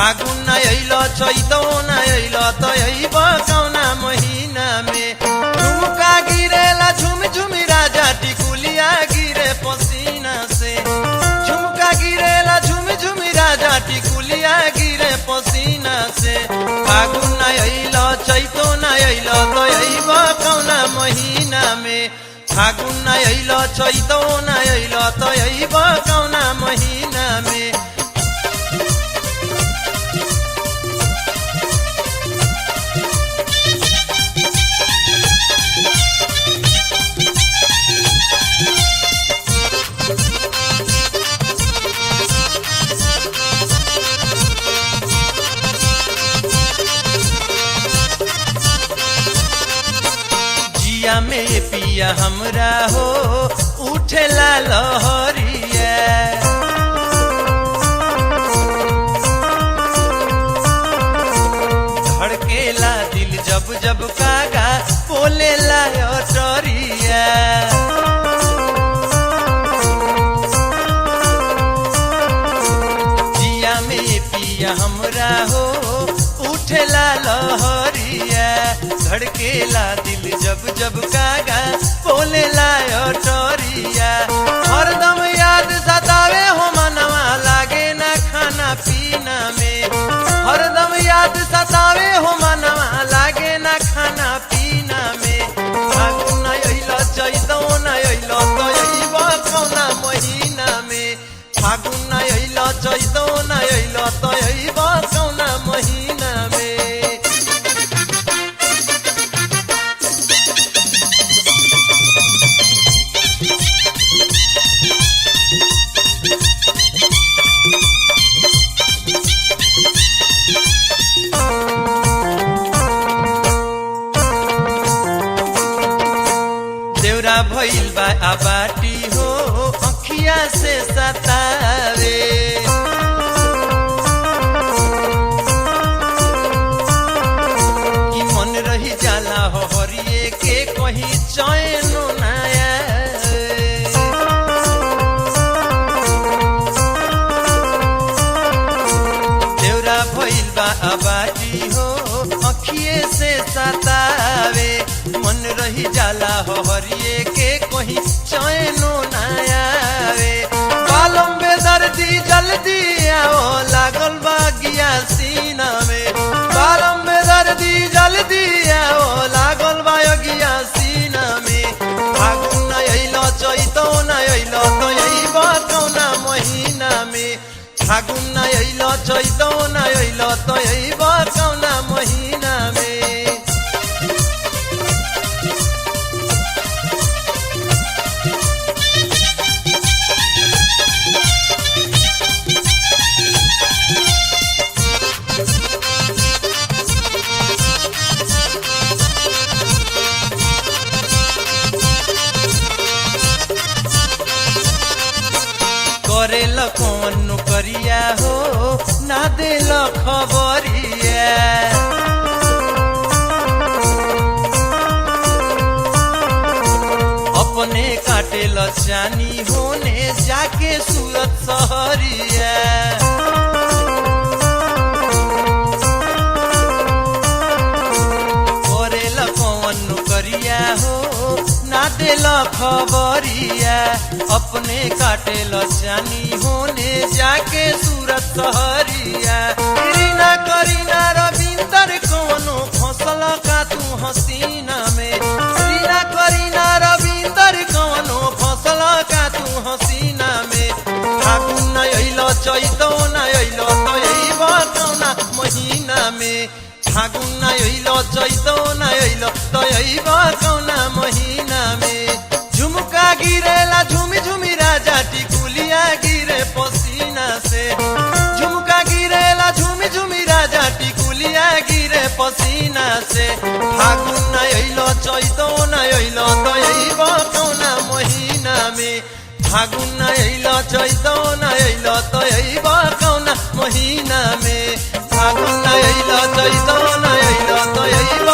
फागुन न अइल चैतो न अइल त अइब कौना महीना में। झुमका गिरेला झुम झुमी राजा टिकुलिया गिरे पसीना से। झुमका गिरेला झुम झुमी राजा टिकुलिया गिरे पसीना से। फागुन न अइल चैतो न अइल त अइब कौना महीना में। फागुन न अइल चैतो न अइल त अइब कौना महीना में। जिया में पिया हमरा हो उठेला लहरिया। धड़केला दिल जब जब कागा बोलेला अटरिया। जिया में पिया हमरा हो उठेला लहरिया। धड़केला दिल जब जब कागा बोलेला अटरिया। हरदम याद सतावे हो मनवा लागे ना खाना पीना में। हरदम याद सतावे हो मनवा लागे ना खाना पीना में। फागुन न अइल चैतो न अइल त अइब कौना महीना में। फागुन न अइल चैतो न अइल त अइब कौना महीना में। देवरा भइल बा आबाटी हो अखिया से सतावे। कि मन रही जाला हो हरिए के कहीं चैन ना आवे। देवरा भइल बा आबाटी हो अखिए से सतावे। मन रही जाला हो हरिए के कहीं चैनो ना आवे। बालम बेदर्दी जल्दी आओ लागल बागिया सीना में। बालम बेदर्दी जल्दी आओ लागल बागिया सीना में। फागुन न अइल चैतो न अइल त अइब कौना महीना में। फागुन न अइल चैतो न अइल त अइब कौना महीना में। करेल कौन करिया हो ना दिल खबरिया। अपने काटेल चानी होने जाके सूरत सहरिया। करेल कौन करिया हो ना दिल खबरिया। अपने काटेल चानी होने जाके सूरत सहरिया। करीना करीना रविंदर कौनो फसल का तू हसीना में। करीना करीना रविंदर कौनो फसल का तू हसीना में। फागुन न अइल चैतो न अइल त अइब कौना महीना में। फागुन न अइल चैतो न अइल त अइब कौना महीना में। झुमका गिरेला झुमी झुमी राजा टिकुलिया गिरे पसीना से। झुमका गिरेला झुमी झुमी राजा टिकुलिया गिरे पसीना से। फागुन न अइल चैतो न अइल त अइब कौना महीना में। फागुन न अइल चैतो न अइल त अइब कौना महीना में। फागुन न अइल चैतो न अइल त अइब